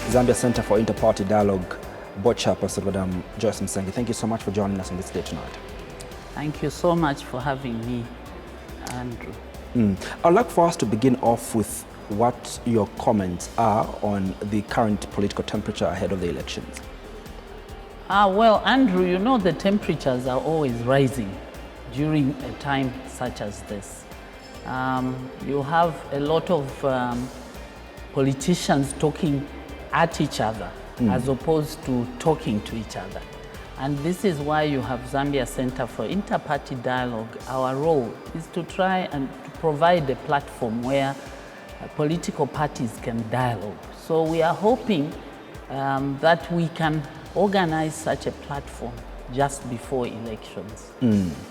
Zambia Center for Inter-Party Dialogue Board Chairperson, Madam Joyce Musenge. Thank you so much for joining us on this day tonight. Thank you so much for having me, Andrew. I'd like for us to begin off with what your comments are on the current political temperature ahead of the elections. Well, Andrew, you know the temperatures are always rising during a time such as this. You have a lot of politicians talking at each other as opposed to talking to each other. And this is why you have Zambia Center for Inter-Party Dialogue. Our role is to try and to provide a platform where political parties can dialogue. So we are hoping that we can organize such a platform just before elections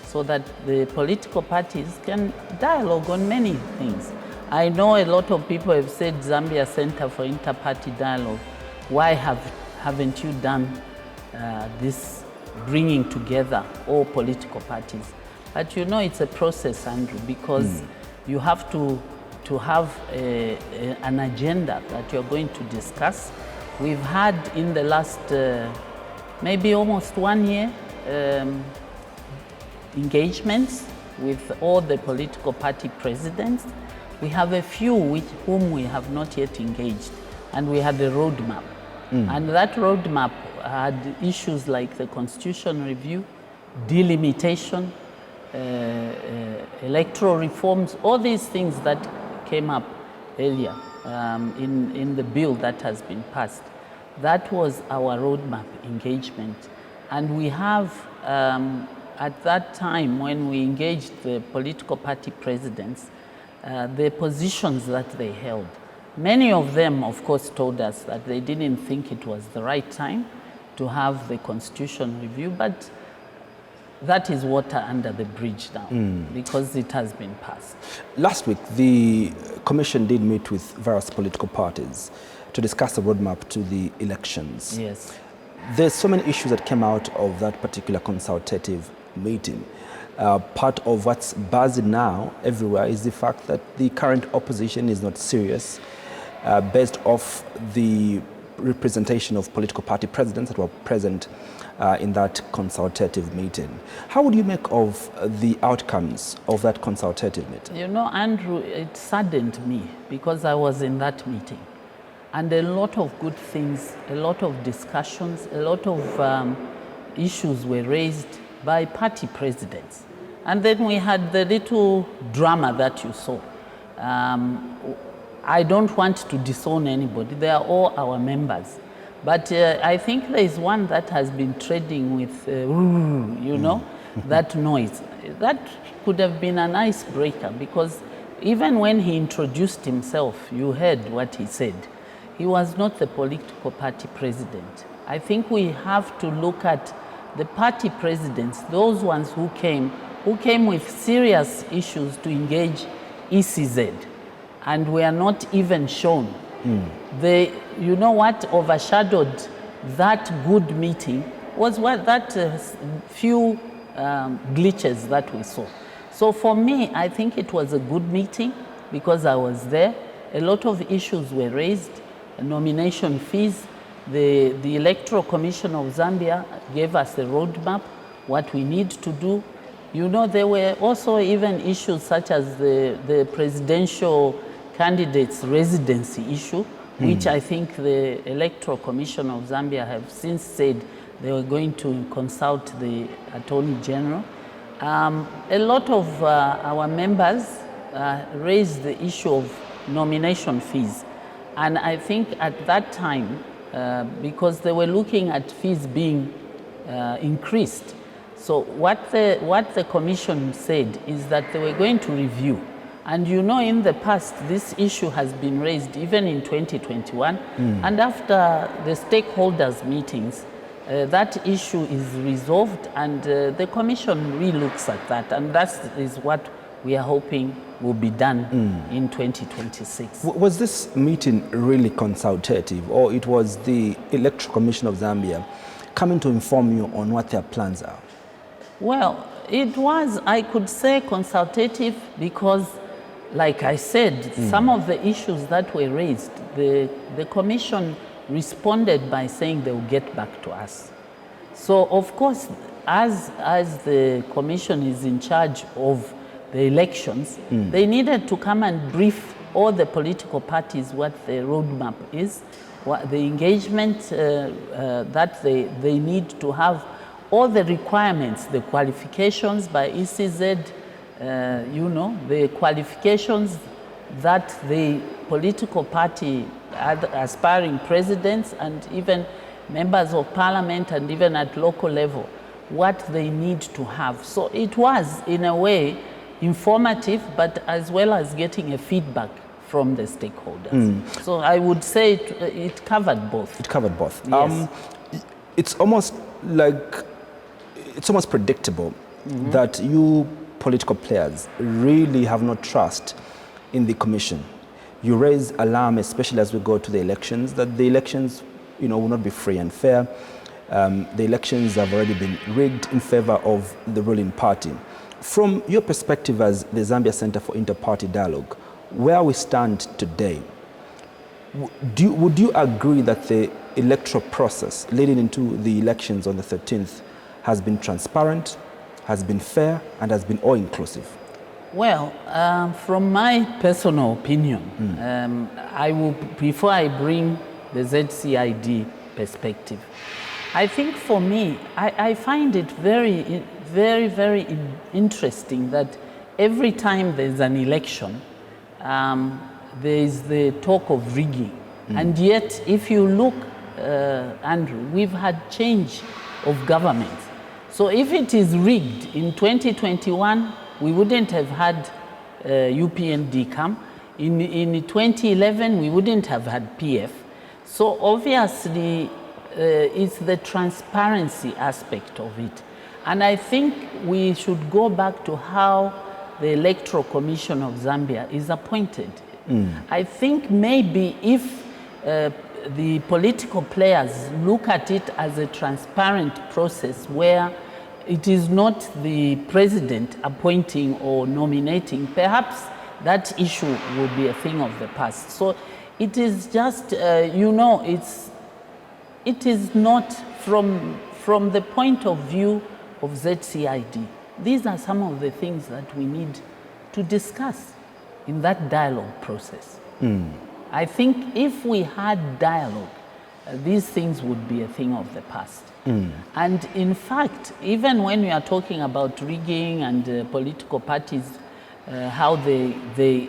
so that the political parties can dialogue on many things. I know a lot of people have said Zambia Center for Inter-Party Dialogue, why haven't you done this bringing together all political parties? But you know it's a process, Andrew, because you have to have an agenda that you're going to discuss. We've had in the last maybe almost 1 year engagements with all the political party presidents. We have a few with whom we have not yet engaged, and we had a roadmap. And that roadmap had issues like the constitution review, delimitation, electoral reforms, all these things that came up earlier in the bill that has been passed. That was our roadmap engagement. And we have, at that time when we engaged the political party presidents, the positions that they held. Many of them, of course, told us that they didn't think it was the right time to have the constitution review, but that is water under the bridge now because it has been passed. Last week, the Commission did meet with various political parties to discuss the roadmap to the elections. Yes. There's so many issues that came out of that particular consultative meeting. Part of what's buzzing now everywhere is the fact that the current opposition is not serious, based off the representation of political party presidents that were present in that consultative meeting. How would you make of the outcomes of that consultative meeting? You know, Andrew, it saddened me because I was in that meeting. And a lot of good things, a lot of discussions, a lot of issues were raised by party presidents. And then we had the little drama that you saw. I don't want to disown anybody. They are all our members. But I think there is one that has been trading with, you know, that noise. That could have been an icebreaker because even when he introduced himself, you heard what he said. He was not the political party president. I think we have to look at the party presidents, those ones who came with serious issues to engage ECZ, and were not even shown. You know what overshadowed that good meeting was that few glitches that we saw. So for me, I think it was a good meeting because I was there. A lot of issues were raised, nomination fees. The Electoral Commission of Zambia gave us a roadmap, what we need to do. You know, there were also even issues such as the presidential candidates' residency issue, which I think the Electoral Commission of Zambia have since said they were going to consult the Attorney General. A lot of our members raised the issue of nomination fees. And I think at that time, because they were looking at fees being increased, so what the commission said is that they were going to review. And you know, in the past, this issue has been raised even in 2021. And after the stakeholders meetings, that issue is resolved and the commission re-looks at that. And that is what we are hoping will be done in 2026. Was this meeting really consultative, or it was the Electoral Commission of Zambia coming to inform you on what their plans are? Well, it was, I could say, consultative because, like I said, some of the issues that were raised, the commission responded by saying they will get back to us. So of course, as the commission is in charge of the elections, they needed to come and brief all the political parties what the roadmap is, what the engagement that they need to have, all the requirements, the qualifications by ECZ, you know, the qualifications that the political party, aspiring presidents and even members of parliament and even at local level, what they need to have. So it was, in a way, informative, but as well as getting a feedback from the stakeholders. So I would say it covered both. It covered both. Yes. It's almost predictable that you political players really have no trust in the commission. You raise alarm, especially as we go to the elections, that the elections, you know, will not be free and fair. The elections have already been rigged in favor of the ruling party. From your perspective as the Zambia Center for Inter-Party Dialogue, where we stand today, would you agree that the electoral process leading into the elections on the 13th has been transparent, has been fair, and has been all-inclusive? Well, from my personal opinion, I will, before I bring the ZCID perspective, I think for me, I find it very, very interesting that every time there's an election, there is the talk of rigging. And yet, if you look, Andrew, we've had change of government. So if it is rigged in 2021, we wouldn't have had UPND come. In 2011, we wouldn't have had PF. So obviously, it's the transparency aspect of it. And I think we should go back to how the Electoral Commission of Zambia is appointed. I think maybe if the political players look at it as a transparent process where it is not the president appointing or nominating, perhaps that issue will be a thing of the past. So it is just, you know, it is not from the point of view of ZCID. These are some of the things that we need to discuss in that dialogue process. I think if we had dialogue, these things would be a thing of the past. And in fact, even when we are talking about rigging and political parties, how they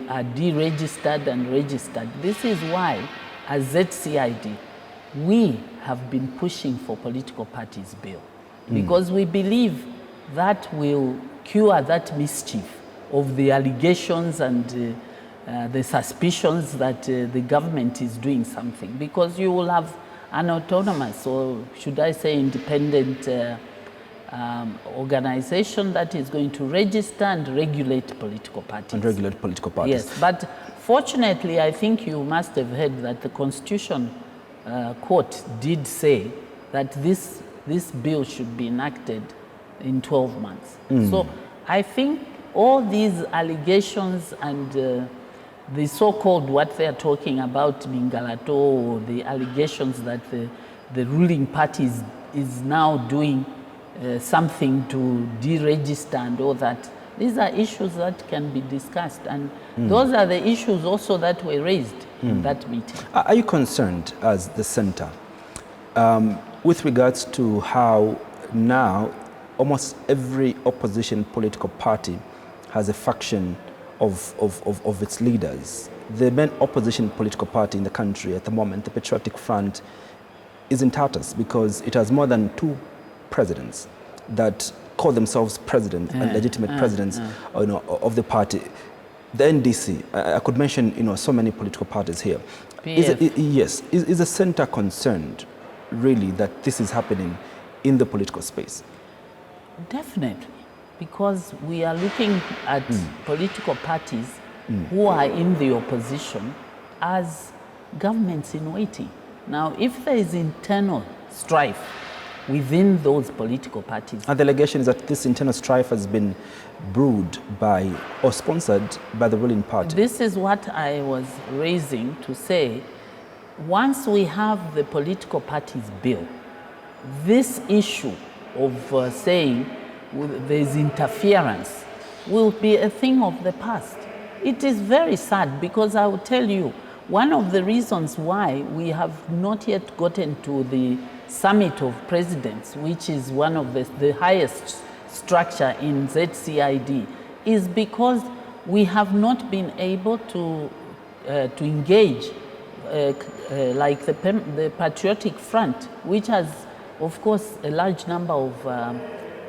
are deregistered and registered, this is why, as ZCID, we have been pushing for political parties bill. Because we believe that will cure that mischief of the allegations and the suspicions that the government is doing something. Because you will have an autonomous, or should I say independent organization that is going to register and regulate political parties. And regulate political parties. Yes, but fortunately, I think you must have heard that the Constitution Court did say that this bill should be enacted in 12 months. So I think all these allegations and the so-called what they are talking about, Mingalato, or the allegations that the ruling party is now doing something to deregister and all that, these are issues that can be discussed. And those are the issues also that were raised in that meeting. Are you concerned as the center with regards to how now almost every opposition political party has a faction of its leaders? The main opposition political party in the country at the moment, the Patriotic Front, is in tatters because it has more than 2 presidents that call themselves president and legitimate presidents you know, of the party. The NDC, I could mention, you know, so many political parties here. Yes, is the center concerned really that this is happening in the political space? Definitely, because we are looking at political parties who are in the opposition as governments in waiting. Now, if there is internal strife within those political parties. And the allegation is that this internal strife has been brewed by or sponsored by the ruling party. This is what I was raising to say. once we have the political parties bill, this issue of saying there's interference will be a thing of the past. It is very sad because I will tell you, one of the reasons why we have not yet gotten to the Summit of Presidents, which is one of the highest structure in ZCID, is because we have not been able to engage like the Patriotic Front, which has, of course, a large number of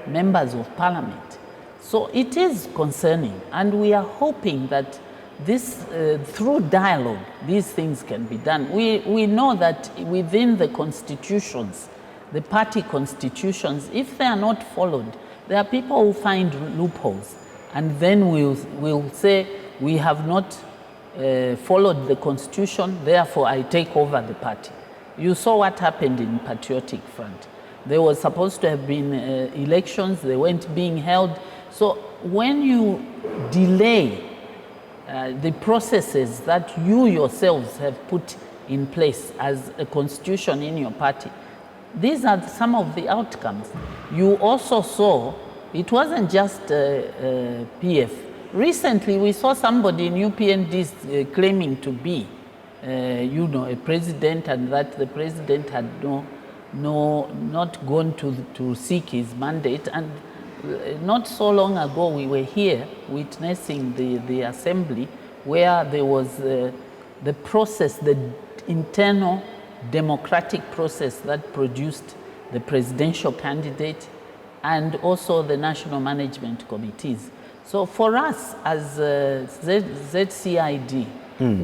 members of parliament. So it is concerning, and we are hoping that this, through dialogue, these things can be done. We know that within the constitutions, the party constitutions, if they are not followed, there are people who find loopholes, and then we'll say, we have not followed the constitution, therefore I take over the party. You saw what happened in Patriotic Front. There was supposed to have been elections, they weren't being held. So when you delay the processes that you yourselves have put in place as a constitution in your party, these are some of the outcomes. You also saw, it wasn't just PF. Recently, we saw somebody in UPND claiming to be, a president, and that the president had not gone to seek his mandate. And not so long ago, we were here witnessing the assembly where there was the process, the internal democratic process that produced the presidential candidate and also the national management committees. So for us as ZCID,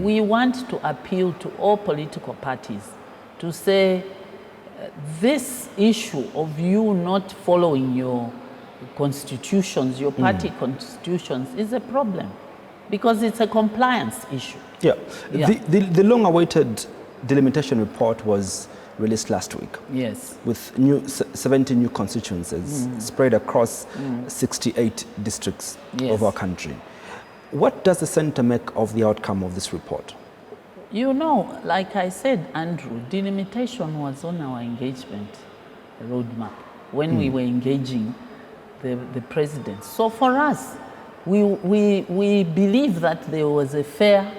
we want to appeal to all political parties to say this issue of you not following your constitutions, your party constitutions, is a problem because it's a compliance issue. Yeah. The long-awaited delimitation report was released last week. Yes. With 70 new constituencies spread across 68 districts of our country. What does the Centre make of the outcome of this report? You know, like I said, Andrew, delimitation was on our engagement roadmap when we were engaging the president. So for us, we believe that there was a fair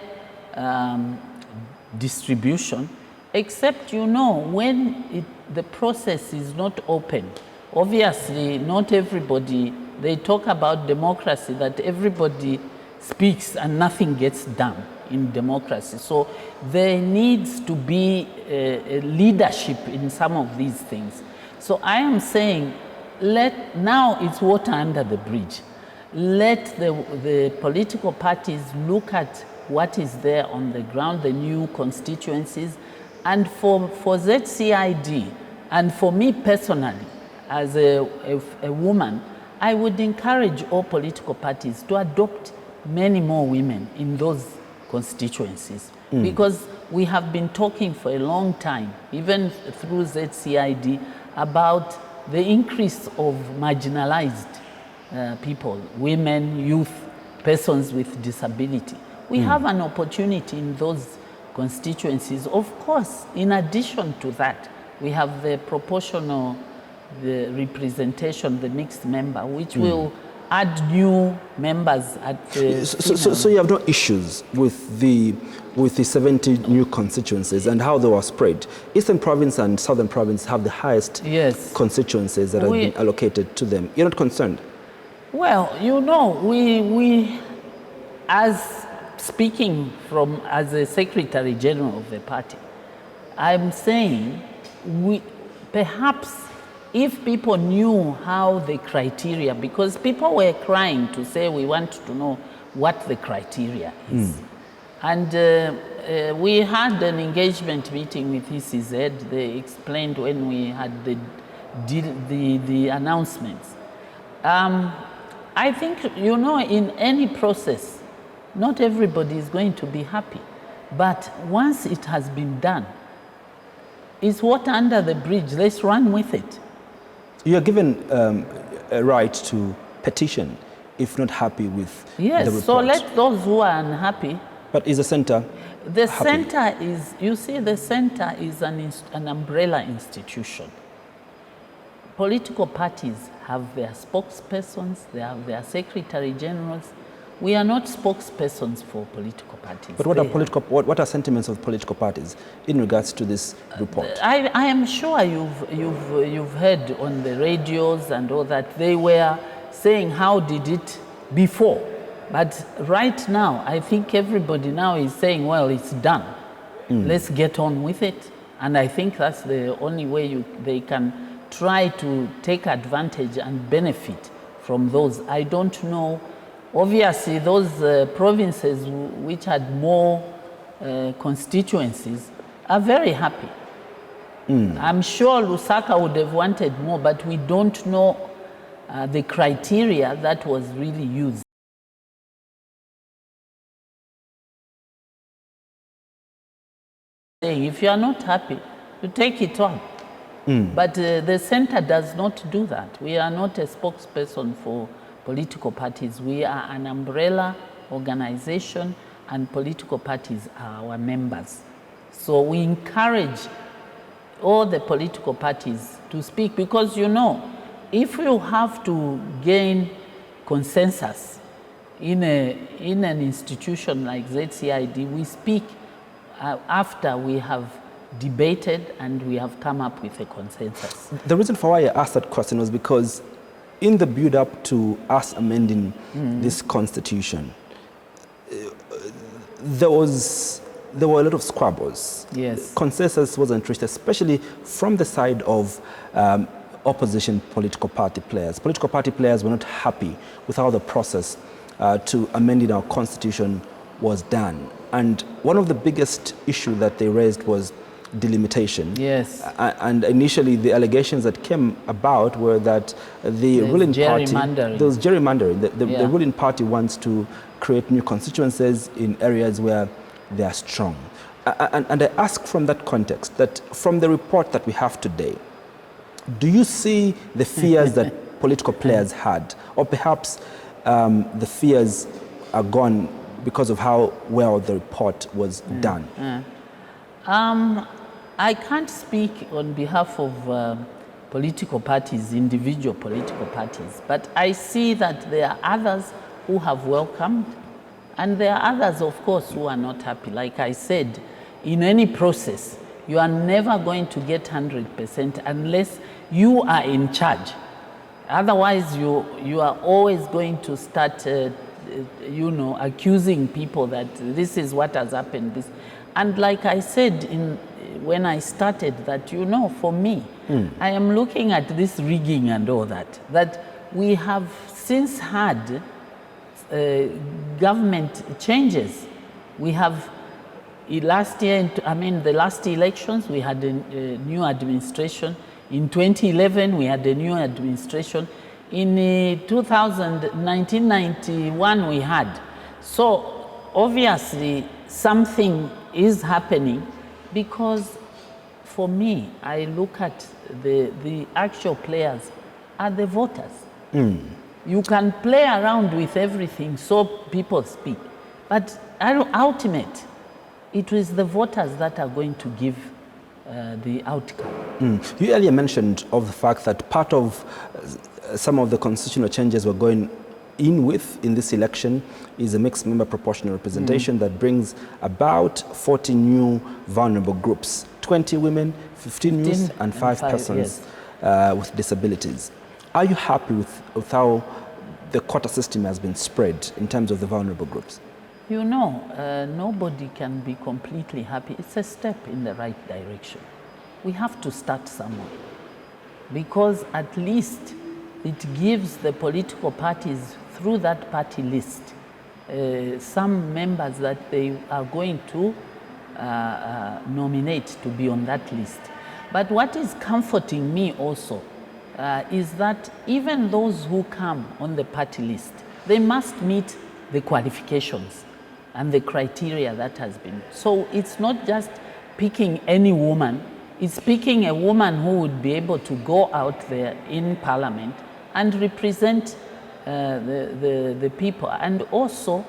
distribution, except, when the process is not open. Obviously, not everybody, they talk about democracy, that everybody speaks and nothing gets done in democracy. So there needs to be a leadership in some of these things. So I am saying, now it's water under the bridge. Let the political parties look at what is there on the ground, the new constituencies. And for ZCID, and for me personally, as a woman, I would encourage all political parties to adopt many more women in those constituencies. Because we have been talking for a long time, even through ZCID, about the increase of marginalized people, women, youth, persons with disability. We have an opportunity in those constituencies. Of course, in addition to that, we have the proportional representation, the mixed member, which will add new members at the so you have no issues with the 70 new constituencies and how they were spread. Eastern Province and Southern Province have the highest constituencies that have been allocated to them. You're not concerned? Well, we as speaking as a Secretary General of the party, I'm saying perhaps if people knew how the criteria, because people were crying to say we want to know what the criteria is. And we had an engagement meeting with ECZ. They explained when we had the announcements. I think, in any process, not everybody is going to be happy. But once it has been done, it's water under the bridge. Let's run with it. You are given a right to petition if not happy with the report. Yes, so let those who are unhappy But is the centre The happy? centre is, you see, the centre is an umbrella institution. Political parties have their spokespersons, they have their secretary generals. We are not spokespersons for political parties. But what are sentiments of political parties in regards to this report? I am sure you've heard on the radios and all that they were saying how did it before. But right now, I think everybody now is saying, well, it's done. Let's get on with it. And I think that's the only way they can try to take advantage and benefit from those. I don't know. Obviously, those provinces which had more constituencies are very happy. I'm sure Lusaka would have wanted more, but we don't know the criteria that was really used. If you are not happy, you take it on. But the center does not do that. We are not a spokesperson for political parties. We are an umbrella organization, and political parties are our members. So we encourage all the political parties to speak, because you know, if you have to gain consensus in an institution like ZCID, we speak after we have debated and we have come up with a consensus. The reason for why I asked that question was because in the build-up to us amending this constitution, there were a lot of squabbles. Yes. Consensus wasn't reached, especially from the side of opposition political party players. Political party players were not happy with how the process to amending our constitution was done. And one of the biggest issues that they raised was delimitation. Yes. And initially the allegations that came about were that the ruling party, there was gerrymandering. The ruling party wants to create new constituencies in areas where they are strong. And I ask from that context, that from the report that we have today, do you see the fears that political players had, or perhaps the fears are gone because of how well the report was done? I can't speak on behalf of political parties, individual political parties, but I see that there are others who have welcomed, and there are others, of course, who are not happy. Like I said, in any process, you are never going to get 100% unless you are in charge. Otherwise, you are always going to start accusing people that this is what has happened. And like I said when I started, that, for me, I am looking at this rigging and all that we have since had government changes. We have last year, the last elections, we had a new administration. In 2011, we had a new administration. In 1991, we had. So obviously, something is happening, because for me, I look at the actual players are the voters. You can play around with everything so people speak, but ultimate, it is the voters that are going to give the outcome. You earlier mentioned of the fact that part of some of the constitutional changes we're going in this election is a mixed member proportional representation that brings about 40 new vulnerable groups, 20 women, 15 youth, and 5 persons with disabilities. Are you happy with how the quota system has been spread in terms of the vulnerable groups? Nobody can be completely happy. It's a step in the right direction. We have to start somewhere, because at least it gives the political parties, through that party list, some members that they are going to nominate to be on that list. But what is comforting me also is that even those who come on the party list, they must meet the qualifications and the criteria that has been. So it's not just picking any woman, it's picking a woman who would be able to go out there in Parliament and represent the people. And also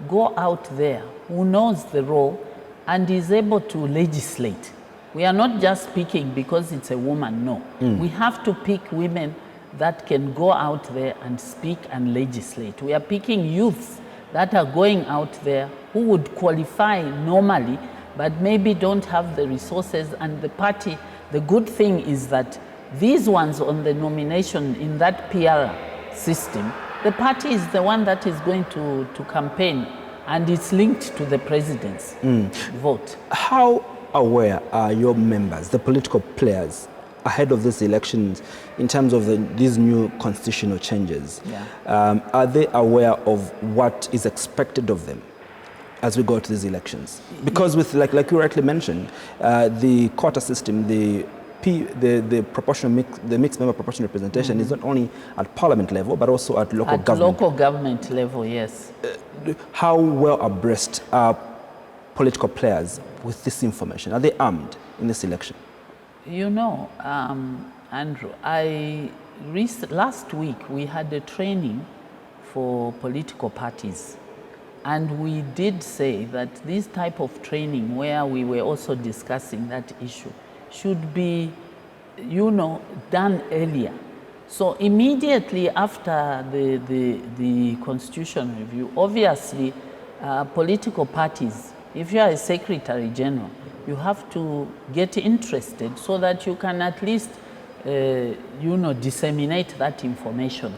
go out there who knows the role and is able to legislate. We are not just picking because it's a woman, no. We have to pick women that can go out there and speak and legislate. We are picking youths that are going out there who would qualify normally, but maybe don't have the resources and the party. The good thing is that these ones on the nomination in that PR system, the party is the one that is going to campaign, and it's linked to the president's vote. How aware are your members, the political players, ahead of these elections in terms of these new constitutional changes? Yeah. Are they aware of what is expected of them as we go to these elections? Because with, like you rightly mentioned, the quota system, the proportional the mixed member proportional representation is not only at parliament level but also at local government. At local government level, yes. How well abreast are political players with this information? Are they armed in this election? You know, Andrew, last week we had a training for political parties, and we did say that this type of training, where we were also discussing that issue, should be, you know, done earlier. So immediately after the constitution review, obviously political parties, if you are a secretary general, you have to get interested so that you can at least, you know, disseminate that information.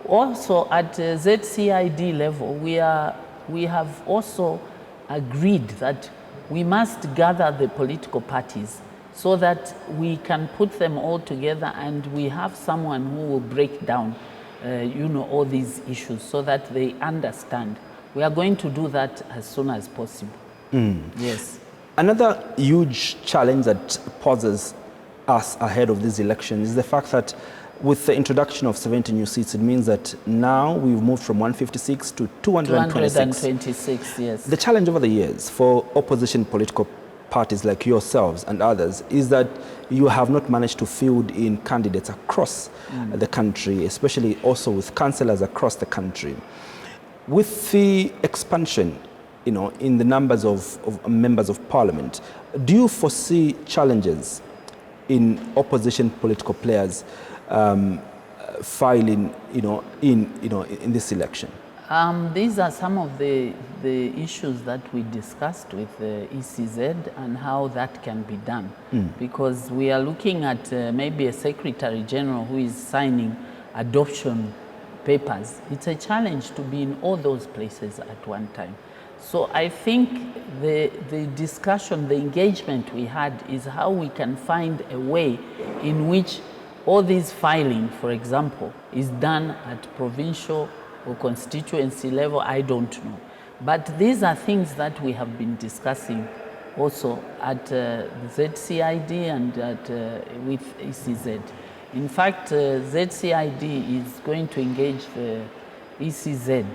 Also at ZCID level, we have also agreed that we must gather the political parties so that we can put them all together and we have someone who will break down, you know, all these issues so that they understand. We are going to do that as soon as possible. Yes. Another huge challenge that poses us ahead of these elections is the fact that with the introduction of 70 new seats, it means that now we've moved from 156 to 226. 226, yes. The challenge over the years for opposition political parties like yourselves and others is that you have not managed to field in candidates across the country, especially also with councillors across the country. With the expansion, you know, in the numbers of members of parliament, do you foresee challenges in opposition political players filing, in this election? These are some of the issues that we discussed with the ECZ and how that can be done. Because we are looking at maybe a Secretary General who is signing adoption papers. It's a challenge to be in all those places at one time. So I think the discussion, the engagement we had is how we can find a way in which all this filing, for example, is done at provincial or constituency level. I don't know. But these are things that we have been discussing also at ZCID and with ECZ. In fact, ZCID is going to engage the ECZ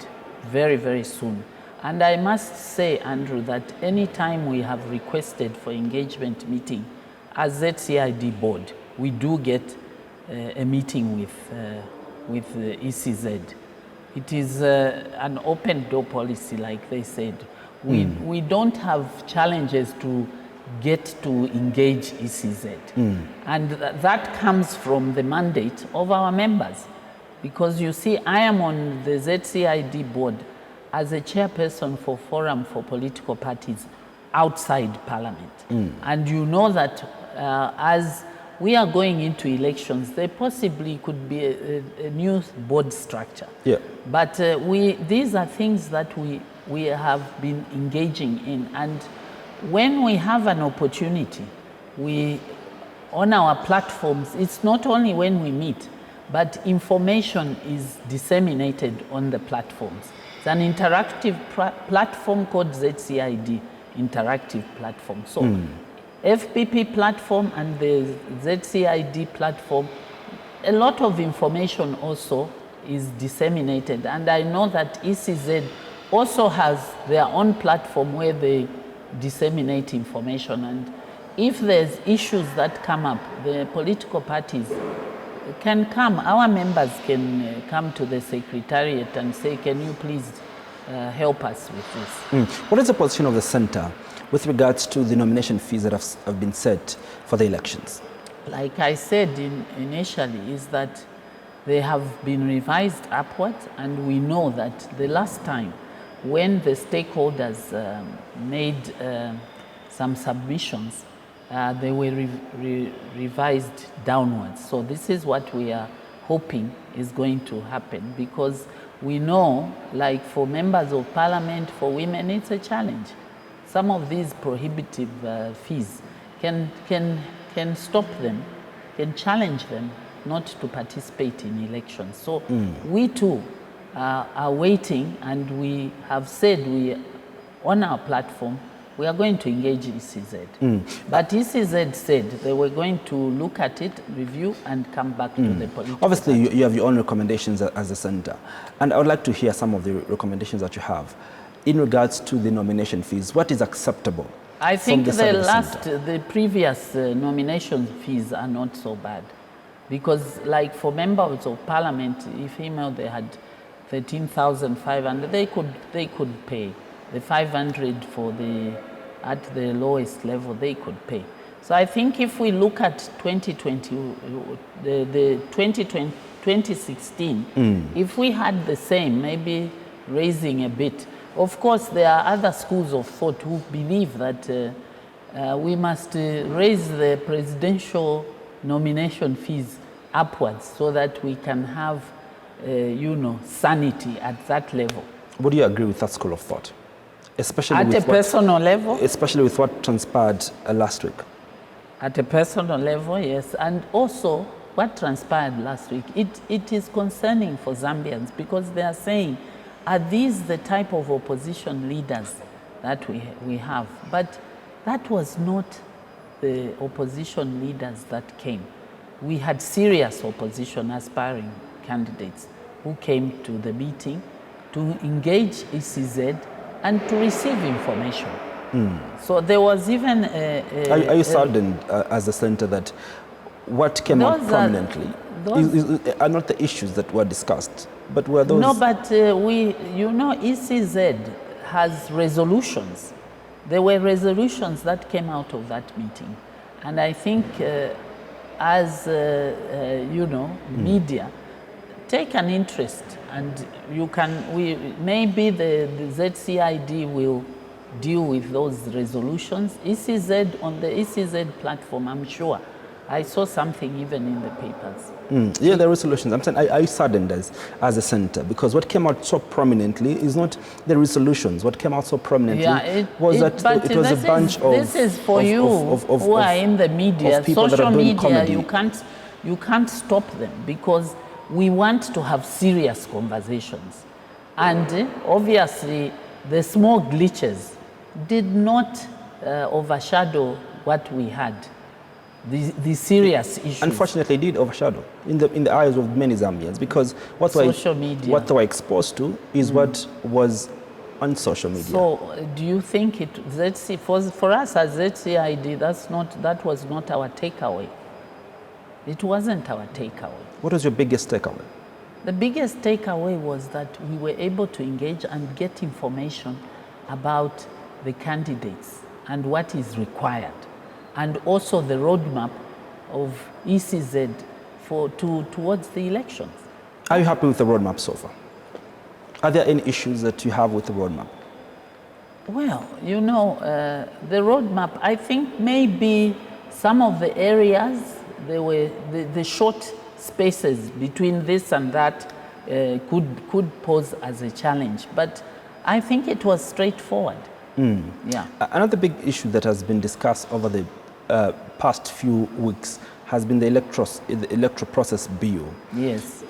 very, very soon. And I must say, Andrew, that any time we have requested for engagement meeting as ZCID board, we do get a meeting with the ECZ. It is an open door policy, like they said. We don't have challenges to get to engage ECZ. And that comes from the mandate of our members. Because you see, I am on the ZCID board as a chairperson for Forum for Political Parties outside Parliament. And you know that as we are going into elections, there possibly could be a new board structure. Yeah. But these are things that we have been engaging in. And when we have an opportunity, on our platforms, it's not only when we meet, but information is disseminated on the platforms. It's an interactive platform called ZCID, interactive platform. So FPP platform and the ZCID platform, a lot of information also is disseminated. And I know that ECZ also has their own platform where they disseminate information. And if there's issues that come up, the political parties can come, our members can come to the secretariat and say, can you please help us with this. What is the position of the centre with regards to the nomination fees that have been set for the elections? Like I said initially, is that they have been revised upwards, and we know that the last time when the stakeholders made some submissions, they were revised downwards. So this is what we are hoping is going to happen, because we know, like for members of parliament, for women, it's a challenge. Some of these prohibitive fees can stop them, can challenge them not to participate in elections. So we too are waiting, and we have said on our platform, we are going to engage ECZ. But ECZ said they were going to look at it, review, and come back to the political Obviously, you have your own recommendations as a centre. And I would like to hear some of the recommendations that you have in regards to the nomination fees. What is acceptable? I think the previous nomination fees are not so bad. Because like for members of parliament, if female, they had 13,500, they could pay. The 500 at the lowest level, they could pay. So I think if we look at 2016, if we had the same, maybe raising a bit. Of course, there are other schools of thought who believe that we must raise the presidential nomination fees upwards so that we can have, sanity at that level. Would you agree with that school of thought? Especially at a personal level? Especially with what transpired last week. At a personal level, yes. And also, what transpired last week, it is concerning for Zambians, because they are saying, are these the type of opposition leaders that we have? But that was not the opposition leaders that came. We had serious opposition aspiring candidates who came to the meeting to engage ECZ and to receive information. So there was even Are you saddened as a centre that what came out prominently are not the issues that were discussed, but were those... No, but ECZ has resolutions. There were resolutions that came out of that meeting. And I think as, media, take an interest, and maybe the ZCID will deal with those resolutions. ECZ, on the ECZ platform, I'm sure, I saw something even in the papers. Yeah, the resolutions. I'm saying, are you saddened as a centre? Because what came out so prominently is not the resolutions. What came out so prominently was that it was a bunch of... This is for you who are in the media. Social media, you can't stop them, because we want to have serious conversations. And obviously, the small glitches did not overshadow what we had. The serious issues. Unfortunately, it did overshadow in the eyes of many Zambians, because what they were exposed to is what was on social media. So, do you think for us as ZCID, that was not our takeaway? It wasn't our takeaway. What was your biggest takeaway? The biggest takeaway was that we were able to engage and get information about the candidates and what is required, and also the roadmap of ECZ towards the elections. Are you happy with the roadmap so far? Are there any issues that you have with the roadmap? Well, the roadmap, I think maybe some of the areas, there were the short spaces between this and that could pose as a challenge. But I think it was straightforward. Yeah. Another big issue that has been discussed over the past few weeks has been the electoral process bill. Yes.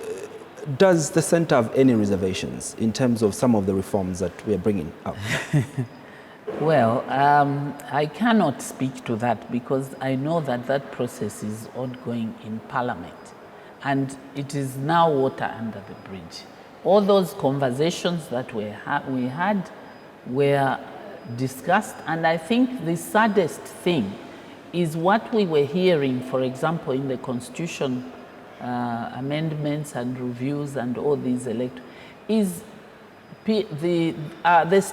Does the centre have any reservations in terms of some of the reforms that we are bringing up? Well, I cannot speak to that, because I know that process is ongoing in Parliament, and it is now water under the bridge. All those conversations that we had were discussed, and I think the saddest thing is what we were hearing, for example, in the Constitution amendments and reviews and all these is the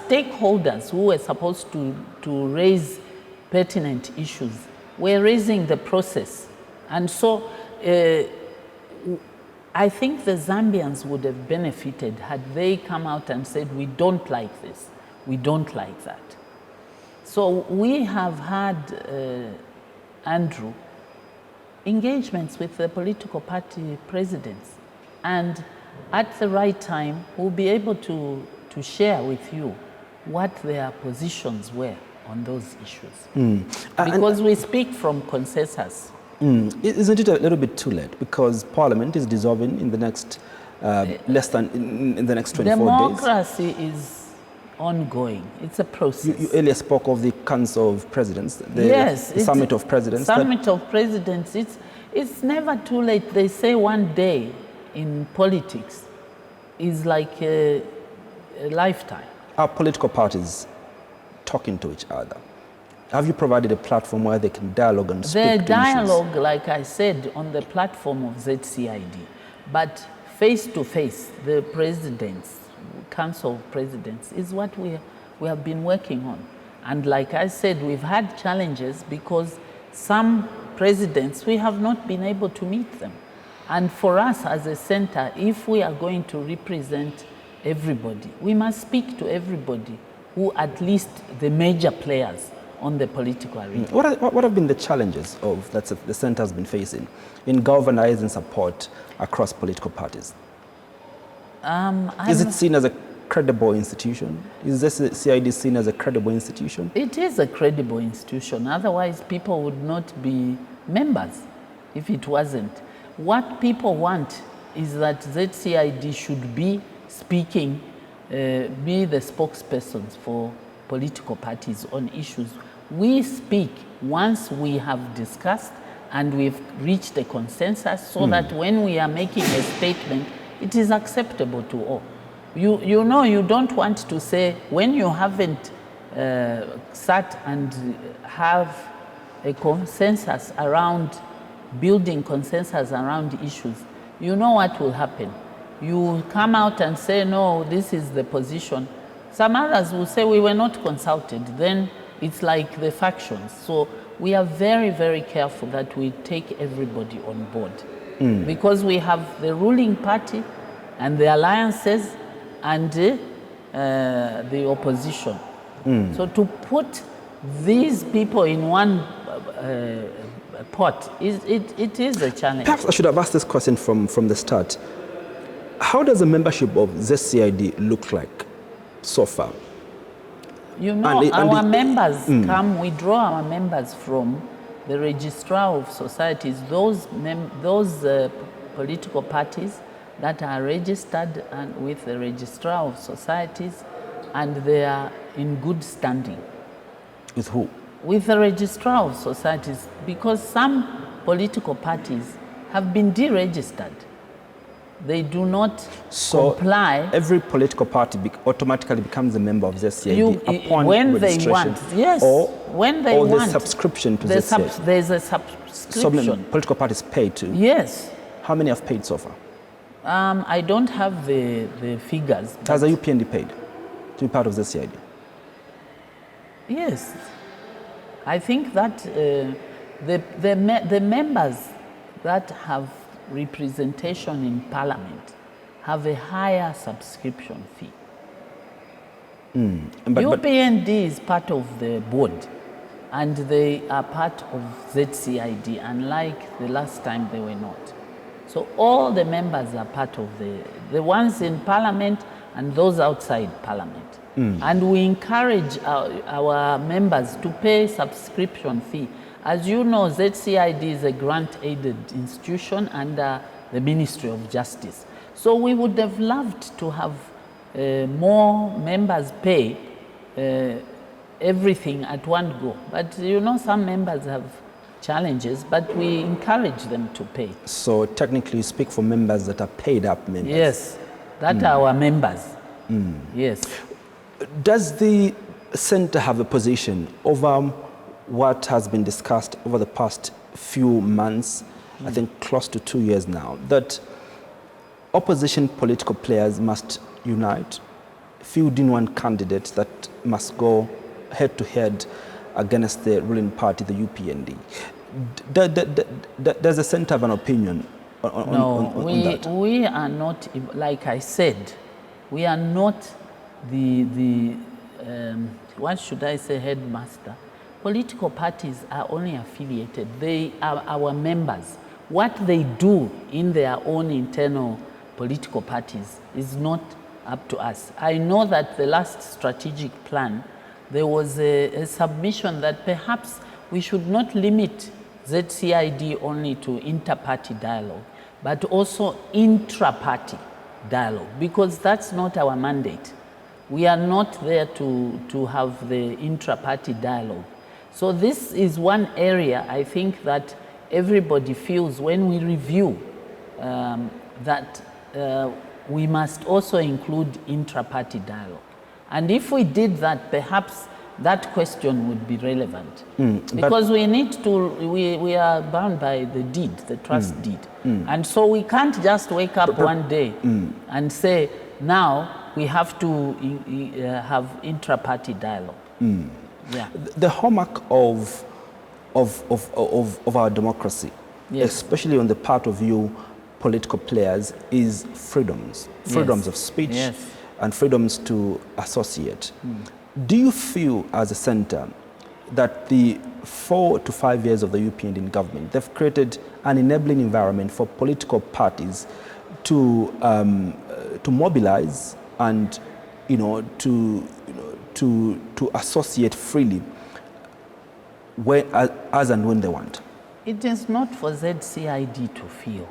stakeholders who were supposed to raise pertinent issues were raising the process. And so I think the Zambians would have benefited had they come out and said, we don't like this, we don't like that. So we have had, Andrew, engagements with the political party presidents, and at the right time we'll be able to share with you what their positions were on those issues. Because we speak from consensus. Isn't it a little bit too late? Because Parliament is dissolving in the next less than in the next 24 days. Democracy is ongoing. It's a process. You earlier spoke of the Council of Presidents, the Summit of Presidents. Summit of Presidents. It's never too late. They say one day in politics is like a lifetime. Are political parties talking to each other? Have you provided a platform where they can dialogue and speak to issues? The dialogue, like I said, on the platform of ZCID, but face to face, the presidents, Council of Presidents, is what we have been working on. And like I said, we've had challenges because some presidents, we have not been able to meet them. And for us as a center, if we are going to represent everybody, we must speak to everybody, who at least the major players on the political arena. What have been the challenges that the center has been facing in galvanizing support across political parties? Is it seen as a credible institution? Is ZCID seen as a credible institution? It is a credible institution. Otherwise, people would not be members if it wasn't. What people want is that ZCID should be speaking, be the spokespersons for political parties on issues. We speak once we have discussed and we've reached a consensus so that when we are making a statement, it is acceptable to all. You know, you don't want to say, when you haven't sat and have a consensus around, building consensus around issues, you know what will happen. You come out and say, no, this is the position. Some others will say, we were not consulted. Then it's like the factions. So we are very, very careful that we take everybody on board. Because we have the ruling party and the alliances and the opposition. So to put these people in one pot, it is a challenge. Perhaps I should have asked this question from the start. How does the membership of ZCID look like so far? You know, our members come, we draw our members from the registrar of societies, those political parties that are registered and with the registrar of societies, and they are in good standing. With who? With the registrar of societies, because some political parties have been deregistered. They do not comply. Every political party automatically becomes a member of ZCID upon when registration. They want, yes. Or when they want. Or the subscription to ZCID. There's a subscription. So political parties pay too? Yes. How many have paid so far? I don't have the figures. Has the UPND paid to be part of ZCID? Yes. I think that the members that have representation in Parliament have a higher subscription fee. UPND is part of the board, and they are part of ZCID, unlike the last time they were not. So all the members are part of the ones in Parliament and those outside Parliament. And we encourage our members to pay subscription fee. As you know, ZCID is a grant-aided institution under the Ministry of Justice. So we would have loved to have more members pay everything at one go. But you know, some members have challenges, but we encourage them to pay. So technically you speak for members that are paid up members? Yes, that are our members. Yes. Does the center have a position over what has been discussed over the past few months, I think close to 2 years now, that opposition political players must unite, fielding one candidate that must go head-to-head against the ruling party, the UPND. Does the centre have an opinion on that? We are not, like I said, we are not the what should I say, headmaster. Political parties are only affiliated. They are our members. What they do in their own internal political parties is not up to us. I know that the last strategic plan, there was a submission that perhaps we should not limit ZCID only to inter-party dialogue, but also intra-party dialogue, because that's not our mandate. We are not there to have the intra-party dialogue. So this is one area I think that everybody feels when we review that we must also include intra-party dialogue. And if we did that, perhaps that question would be relevant. Because we need to, we are bound by the deed, the trust deed. And so we can't just wake up one day and say, now we have to have intra-party dialogue. Yeah. The hallmark of our democracy, especially on the part of you political players, is freedoms of speech and freedoms to associate. Do you feel as a centre that the 4 to 5 years of the UPND government, they've created an enabling environment for political parties to mobilize and to associate freely as and when they want? It is not for ZCID to feel.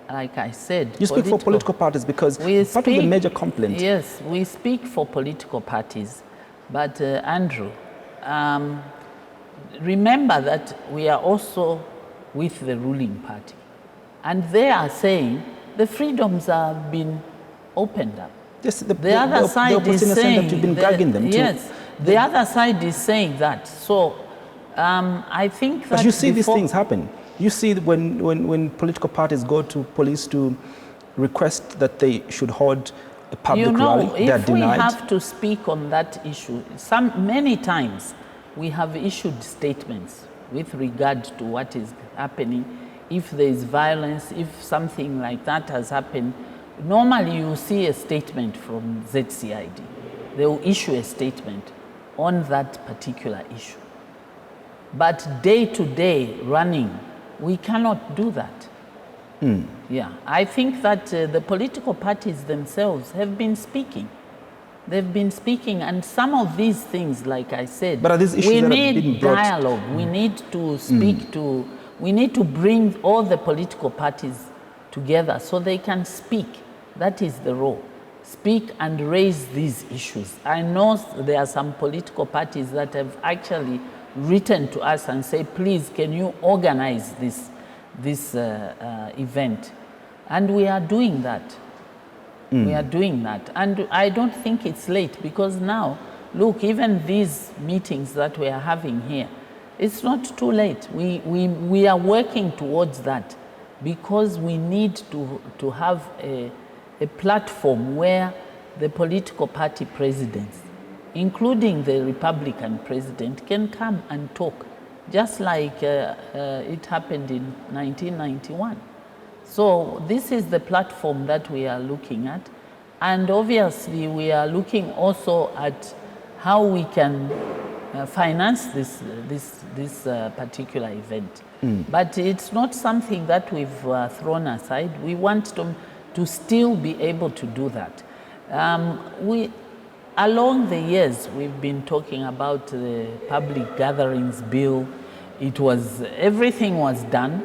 Like I said, you speak for political parties because part of the major complaint. Yes, we speak for political parties, but Andrew, remember that we are also with the ruling party, and they are saying the freedoms have been opened up. Yes, the other side is saying that you've been gagging them too. Yes, the other side is saying that. So I think that. But you see these things happen. You see when political parties go to police to request that they should hold a public rally, they are denied. If we have to speak on that issue, many times we have issued statements with regard to what is happening. If there is violence, if something like that has happened, normally you see a statement from ZCID. They will issue a statement on that particular issue. But day-to-day running, we cannot do that. Yeah, I think that the political parties themselves have been speaking. They've been speaking, and some of these things, like I said, but are these issues we that need have been brought? Dialogue. We need to speak to. We need to bring all the political parties together so they can speak. That is the role. Speak and raise these issues. I know there are some political parties that have actually written to us and say, please, can you organize this event? And we are doing that. We are doing that. And I don't think it's late, because now, look, even these meetings that we are having here, it's not too late. We are working towards that, because we need to have a platform where the political party presidents, including the Republican president, can come and talk, just like it happened in 1991. So this is the platform that we are looking at. And obviously we are looking also at how we can finance this particular event. But it's not something that we've thrown aside. We want to still be able to do that. Along the years, we've been talking about the public gatherings bill. Everything was done,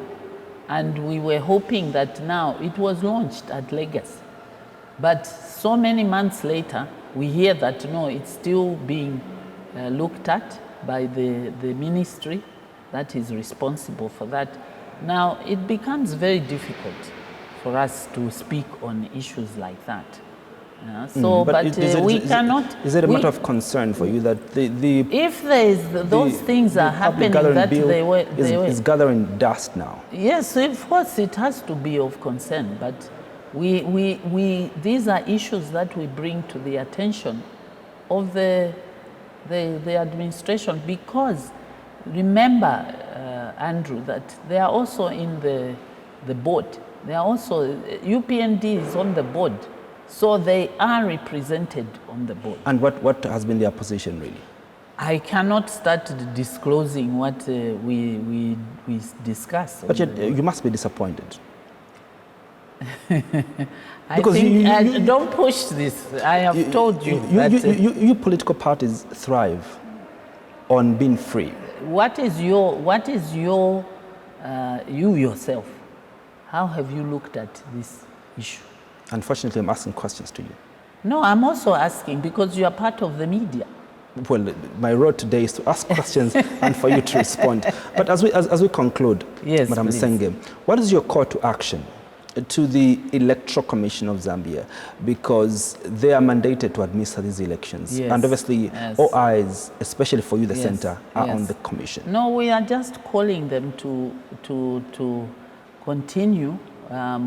and we were hoping that now it was launched at Legacy. But so many months later, we hear that no, it's still being looked at by the ministry that is responsible for that. Now, it becomes very difficult for us to speak on issues like that. We cannot. Is it a matter of concern for you that if there is those things are happening that they were is gathering dust now? Yes, of course it has to be of concern, but these are issues that we bring to the attention of the administration, because remember, Andrew, that they are also in the board. They are also, UPND is on the board, so they are represented on the board. And what has been their position, really? I cannot start disclosing what we discuss. But yet, you must be disappointed. Because don't push this. I have told you that you political parties thrive on being free. What is your you yourself? How have you looked at this issue? Unfortunately, I'm asking questions to you. No, I'm also asking because you are part of the media. Well, my role today is to ask questions and for you to respond. But as we conclude, yes, Madam Musenge, what is your call to action to the Electoral Commission of Zambia? Because they are mandated to administer these elections. Yes. And obviously, yes. all eyes, especially for you, the yes. center, are yes. on the commission. No, we are just calling them to continue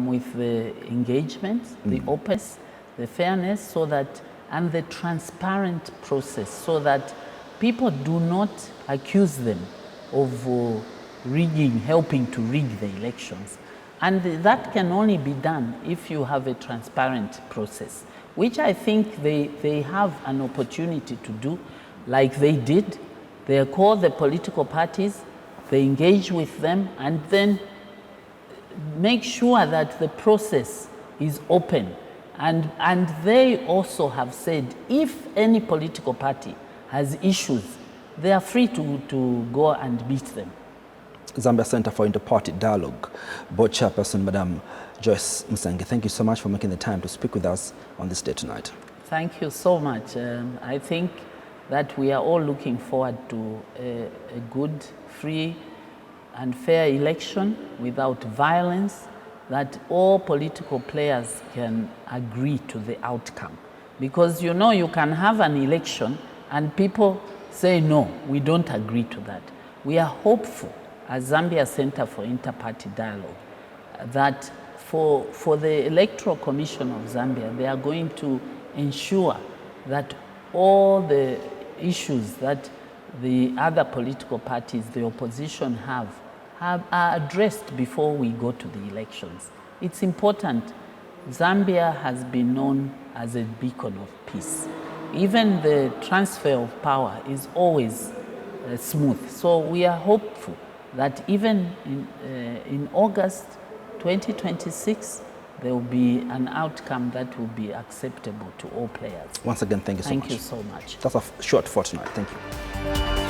with the engagements, the openness, the fairness, so that, and the transparent process, so that people do not accuse them of rigging, helping to rig the elections. And that can only be done if you have a transparent process, which I think they have an opportunity to do, like they did. They call the political parties, they engage with them, and then make sure that the process is open. And they also have said, if any political party has issues, they are free to go and meet them. Zambia Center for Inter-Party Dialogue, Board Chairperson, Madam Joyce Musenge, thank you so much for making the time to speak with us on this day tonight. Thank you so much. I think that we are all looking forward to a good, free and fair election without violence, that all political players can agree to the outcome. Because you know, you can have an election and people say, no, we don't agree to that. We are hopeful as Zambia Center for Inter-Party Dialogue that for the Electoral Commission of Zambia, they are going to ensure that all the issues that the other political parties, the opposition are addressed before we go to the elections. It's important. Zambia has been known as a beacon of peace. Even the transfer of power is always smooth. So we are hopeful that even in August 2026, there will be an outcome that will be acceptable to all players. Once again, thank you so much. Thank you so much. That's a short for tonight. Thank you.